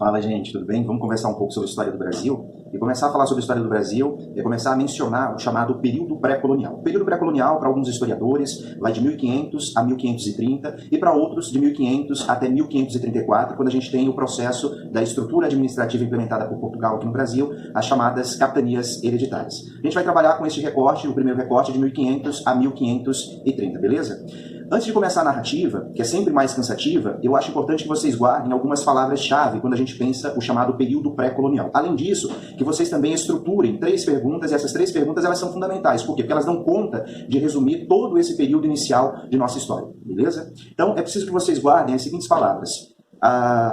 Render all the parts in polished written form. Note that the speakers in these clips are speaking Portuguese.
Fala, gente, tudo bem? Vamos conversar um pouco sobre a história do Brasil. E começar a falar sobre a história do Brasil é começar a mencionar o chamado período pré-colonial. O período pré-colonial, para alguns historiadores, vai de 1500 a 1530 e para outros de 1500 até 1534, quando a gente tem o processo da estrutura administrativa implementada por Portugal aqui no Brasil, as chamadas capitanias hereditárias. A gente vai trabalhar com este recorte, o primeiro recorte de 1500 a 1530, beleza? Antes de começar a narrativa, que é sempre mais cansativa, eu acho importante que vocês guardem algumas palavras-chave quando a gente pensa o chamado período pré-colonial. Além disso, que vocês também estruturem 3 perguntas, e essas 3 perguntas elas são fundamentais. Por quê? Porque elas dão conta de resumir todo esse período inicial de nossa história, beleza? Então, é preciso que vocês guardem as seguintes palavras.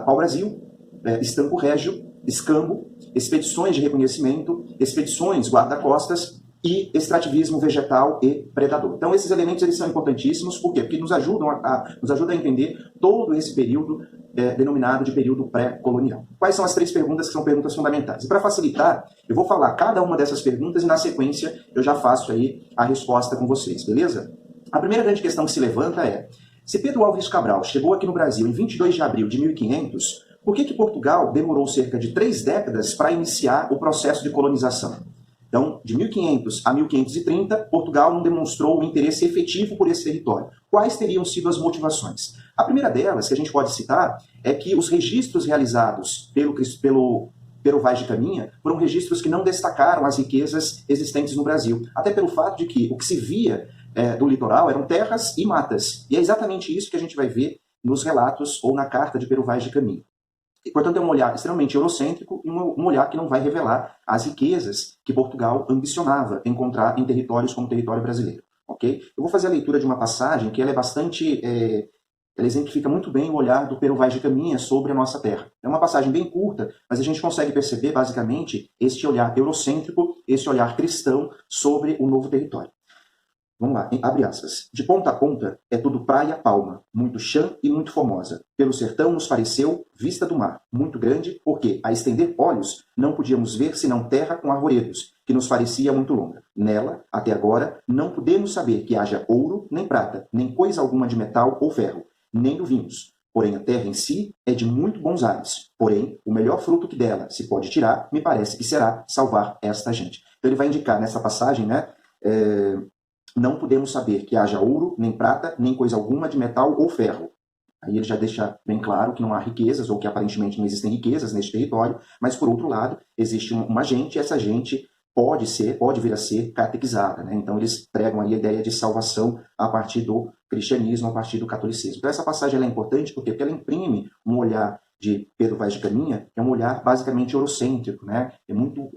Pau-Brasil, Estampo Régio, Escambo, expedições de reconhecimento, expedições guarda-costas, e extrativismo vegetal e predador. Então, esses elementos eles são importantíssimos, por quê? Porque nos ajudam a entender todo esse período denominado de período pré-colonial. Quais são as 3 perguntas que são perguntas fundamentais? E para facilitar, eu vou falar cada uma dessas perguntas e na sequência eu já faço aí a resposta com vocês, beleza? A primeira grande questão que se levanta é, se Pedro Álvares Cabral chegou aqui no Brasil em 22 de abril de 1500, por que Portugal demorou cerca de 3 décadas para iniciar o processo de colonização? Então, de 1500 a 1530, Portugal não demonstrou um interesse efetivo por esse território. Quais teriam sido as motivações? A primeira delas, que a gente pode citar, é que os registros realizados pelo Vaz de Caminha foram registros que não destacaram as riquezas existentes no Brasil. Até pelo fato de que o que se via do litoral eram terras e matas. E é exatamente isso que a gente vai ver nos relatos ou na carta de Pero Vaz de Caminha. E, portanto, é um olhar extremamente eurocêntrico e um olhar que não vai revelar as riquezas que Portugal ambicionava encontrar em territórios como o território brasileiro. Okay? Eu vou fazer a leitura de uma passagem que ela é bastante... ela exemplifica muito bem o olhar do Pero Vaz de Caminha sobre a nossa terra. É uma passagem bem curta, mas a gente consegue perceber, basicamente, este olhar eurocêntrico, este olhar cristão sobre o novo território. Vamos lá, abre aspas. De ponta a ponta é tudo praia palma, muito chã e muito formosa. Pelo sertão nos pareceu vista do mar, muito grande, porque, a estender olhos, não podíamos ver senão terra com arvoredos, que nos parecia muito longa. Nela, até agora, não podemos saber que haja ouro, nem prata, nem coisa alguma de metal ou ferro, nem do vinhos. Porém, a terra em si é de muito bons ares. Porém, o melhor fruto que dela se pode tirar, me parece que será salvar esta gente. Então ele vai indicar nessa passagem, né? Não podemos saber que haja ouro, nem prata, nem coisa alguma de metal ou ferro. Aí ele já deixa bem claro que não há riquezas, ou que aparentemente não existem riquezas neste território, mas por outro lado, existe uma gente, e essa gente pode vir a ser catequizada, né? Então eles pregam aí a ideia de salvação a partir do cristianismo, a partir do catolicismo. Então essa passagem ela é importante porque ela imprime um olhar de Pedro Vaz de Caminha, que é um olhar basicamente eurocêntrico, né? É muito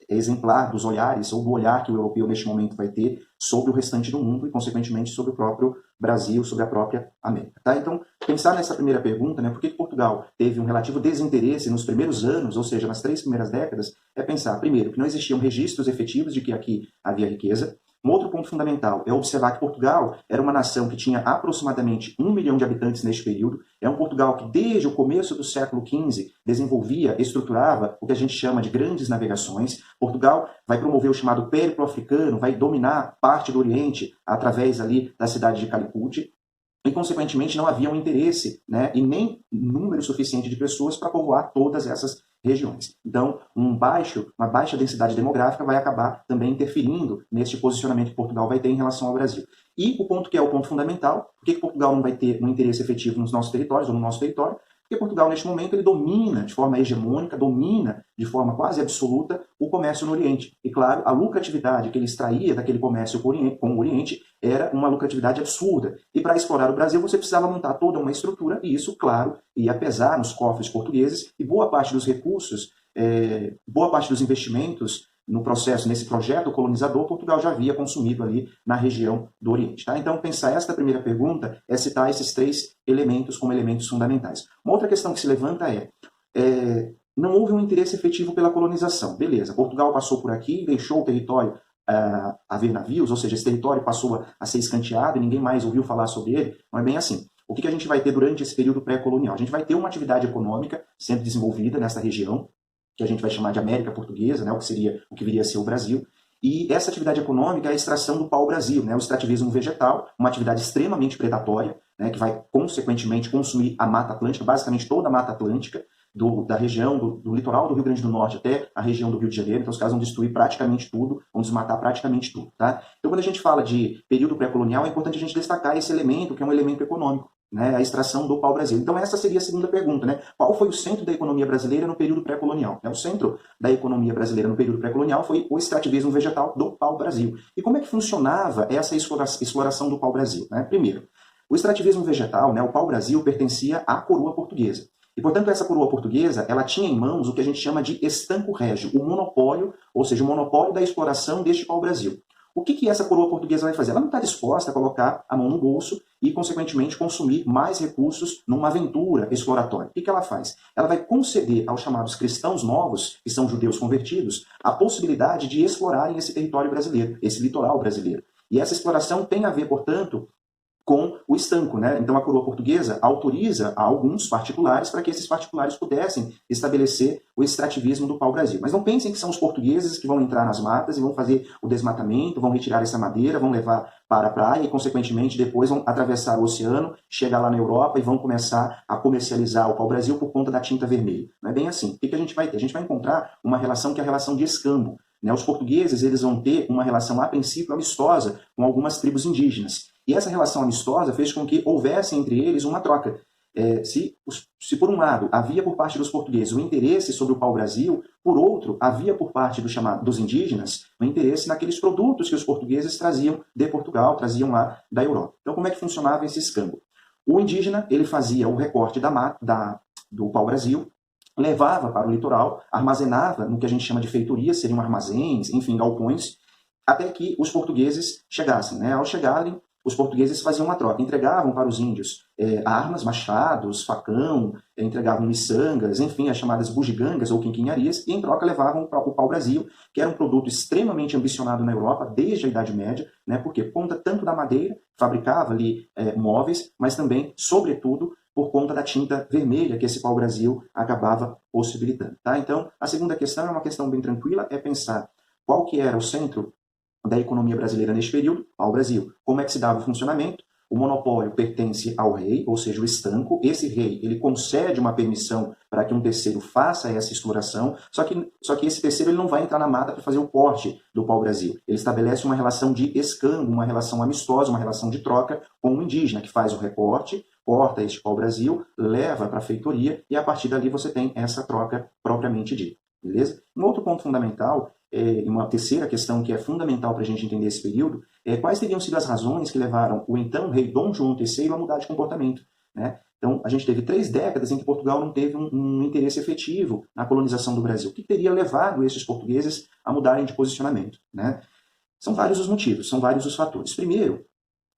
exemplar dos olhares, ou do olhar que o europeu neste momento vai ter sobre o restante do mundo e, consequentemente, sobre o próprio Brasil, sobre a própria América. Tá? Então, pensar nessa primeira pergunta, né, por que Portugal teve um relativo desinteresse nos primeiros anos, ou seja, nas 3 primeiras décadas, é pensar, primeiro, que não existiam registros efetivos de que aqui havia riqueza. Um outro ponto fundamental é observar que Portugal era uma nação que tinha aproximadamente 1 milhão de habitantes neste período. É um Portugal que, desde o começo do século XV, desenvolvia, estruturava o que a gente chama de grandes navegações. Portugal vai promover o chamado périplo africano, vai dominar parte do Oriente através ali da cidade de Calicut. E, consequentemente, não havia um interesse, né, e nem número suficiente de pessoas para povoar todas essas regiões. Então, uma baixa densidade demográfica vai acabar também interferindo neste posicionamento que Portugal vai ter em relação ao Brasil. E o ponto que é o ponto fundamental, por que Portugal não vai ter um interesse efetivo nos nossos territórios, ou no nosso território? Porque Portugal, neste momento, ele domina de forma hegemônica, domina de forma quase absoluta o comércio no Oriente. E, claro, a lucratividade que ele extraía daquele comércio com o Oriente era uma lucratividade absurda. E para explorar o Brasil, você precisava montar toda uma estrutura, e isso, claro, ia pesar nos cofres portugueses, e boa parte dos recursos, boa parte dos investimentos no processo, nesse projeto colonizador, Portugal já havia consumido ali na região do Oriente. Tá? Então, pensar esta primeira pergunta é citar esses 3 elementos como elementos fundamentais. Uma outra questão que se levanta não houve um interesse efetivo pela colonização. Beleza, Portugal passou por aqui, deixou o território a ver navios, ou seja, esse território passou a ser escanteado e ninguém mais ouviu falar sobre ele. Não é bem assim. O que a gente vai ter durante esse período pré-colonial? A gente vai ter uma atividade econômica sendo desenvolvida nessa região, que a gente vai chamar de América Portuguesa, né, o que viria a ser o Brasil. E essa atividade econômica é a extração do pau-brasil, né, o extrativismo vegetal, uma atividade extremamente predatória, né, que vai, consequentemente, consumir a Mata Atlântica, basicamente toda a Mata Atlântica. da região, do litoral do Rio Grande do Norte até a região do Rio de Janeiro. Então os caras vão destruir praticamente tudo, vão desmatar praticamente tudo. Tá? Então quando a gente fala de período pré-colonial, é importante a gente destacar esse elemento, que é um elemento econômico, né? A extração do pau-brasil. Então essa seria a segunda pergunta, né? Qual foi o centro da economia brasileira no período pré-colonial? O centro da economia brasileira no período pré-colonial foi o extrativismo vegetal do pau-brasil. E como é que funcionava essa exploração do pau-brasil? Né? Primeiro, o extrativismo vegetal, né, o pau-brasil, pertencia à coroa portuguesa. E, portanto, essa coroa portuguesa, ela tinha em mãos o que a gente chama de estanco régio, o monopólio, ou seja, o monopólio da exploração deste pau-brasil. O que essa coroa portuguesa vai fazer? Ela não está disposta a colocar a mão no bolso e, consequentemente, consumir mais recursos numa aventura exploratória. O que ela faz? Ela vai conceder aos chamados cristãos novos, que são judeus convertidos, a possibilidade de explorarem esse território brasileiro, esse litoral brasileiro. E essa exploração tem a ver, portanto, com o estanco, né? Então a coroa portuguesa autoriza a alguns particulares para que esses particulares pudessem estabelecer o extrativismo do pau-brasil. Mas não pensem que são os portugueses que vão entrar nas matas e vão fazer o desmatamento, vão retirar essa madeira, vão levar para a praia e, consequentemente, depois vão atravessar o oceano, chegar lá na Europa e vão começar a comercializar o pau-brasil por conta da tinta vermelha. Não é bem assim. O que a gente vai ter? A gente vai encontrar uma relação que é a relação de escambo. Né? Os portugueses eles vão ter uma relação, a princípio, amistosa com algumas tribos indígenas. E essa relação amistosa fez com que houvesse entre eles uma troca. Se por um lado havia por parte dos portugueses o interesse sobre o pau-brasil, por outro havia por parte dos indígenas o interesse naqueles produtos que os portugueses traziam de Portugal, traziam lá da Europa. Então como é que funcionava esse escambo? O indígena ele fazia o recorte do pau-brasil, levava para o litoral, armazenava no que a gente chama de feitorias, seriam armazéns, enfim, galpões, até que os portugueses chegassem. Né? Ao chegarem, os portugueses faziam uma troca, entregavam para os índios armas, machados, facão, entregavam miçangas, enfim, as chamadas bugigangas ou quinquinharias, e em troca levavam o pau-brasil, que era um produto extremamente ambicionado na Europa desde a Idade Média, né, porque por conta tanto da madeira, fabricava ali móveis, mas também, sobretudo, por conta da tinta vermelha que esse pau-brasil acabava possibilitando. Tá? Então, a segunda questão é uma questão bem tranquila, é pensar qual que era o centro da economia brasileira neste período, ao Brasil. Como é que se dava o funcionamento? O monopólio pertence ao rei, ou seja, o estanco. Esse rei ele concede uma permissão para que um terceiro faça essa exploração, só que esse terceiro ele não vai entrar na mata para fazer o corte do pau-brasil. Ele estabelece uma relação de escambo, uma relação amistosa, uma relação de troca com o indígena, que faz o recorte, corta este pau-brasil, leva para a feitoria, e a partir dali você tem essa troca propriamente dita. Beleza? Um outro ponto fundamental, uma terceira questão que é fundamental para a gente entender esse período, é quais teriam sido as razões que levaram o então rei Dom João III a mudar de comportamento. Né? Então, a gente teve 3 décadas em que Portugal não teve um interesse efetivo na colonização do Brasil. O que teria levado esses portugueses a mudarem de posicionamento? Né? São vários os motivos, são vários os fatores. Primeiro,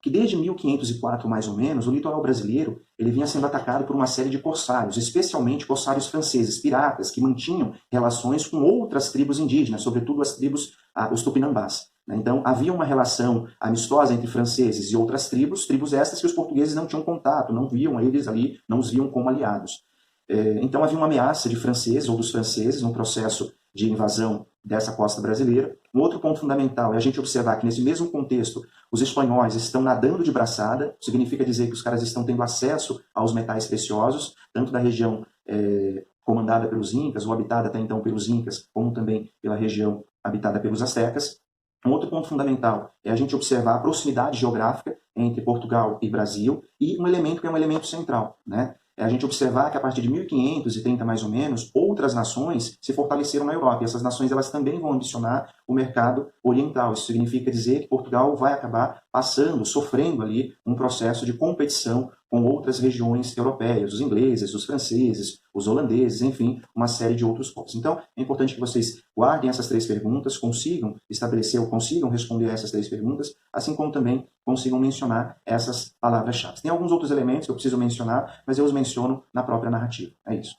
que desde 1504, mais ou menos, o litoral brasileiro ele vinha sendo atacado por uma série de corsários, especialmente corsários franceses, piratas, que mantinham relações com outras tribos indígenas, sobretudo as tribos, os tupinambás. Então, havia uma relação amistosa entre franceses e outras tribos estas que os portugueses não tinham contato, não viam eles ali, não os viam como aliados. Então, havia uma ameaça de franceses ou dos franceses no processo de invasão dessa costa brasileira. Um outro ponto fundamental é a gente observar que, nesse mesmo contexto, os espanhóis estão nadando de braçada, significa dizer que os caras estão tendo acesso aos metais preciosos, tanto da região comandada pelos incas, ou habitada até então pelos incas, como também pela região habitada pelos astecas. Um outro ponto fundamental é a gente observar a proximidade geográfica entre Portugal e Brasil, e um elemento que é um elemento central, né? É a gente observar que a partir de 1530 mais ou menos, outras nações se fortaleceram na Europa, e essas nações elas também vão ambicionar o mercado oriental. Isso significa dizer que Portugal vai acabar sofrendo ali um processo de competição com outras regiões europeias, os ingleses, os franceses, os holandeses, enfim, uma série de outros povos. Então, é importante que vocês guardem essas 3 perguntas, consigam estabelecer ou consigam responder a essas 3 perguntas, assim como também consigam mencionar essas palavras-chave. Tem alguns outros elementos que eu preciso mencionar, mas eu os menciono na própria narrativa. É isso.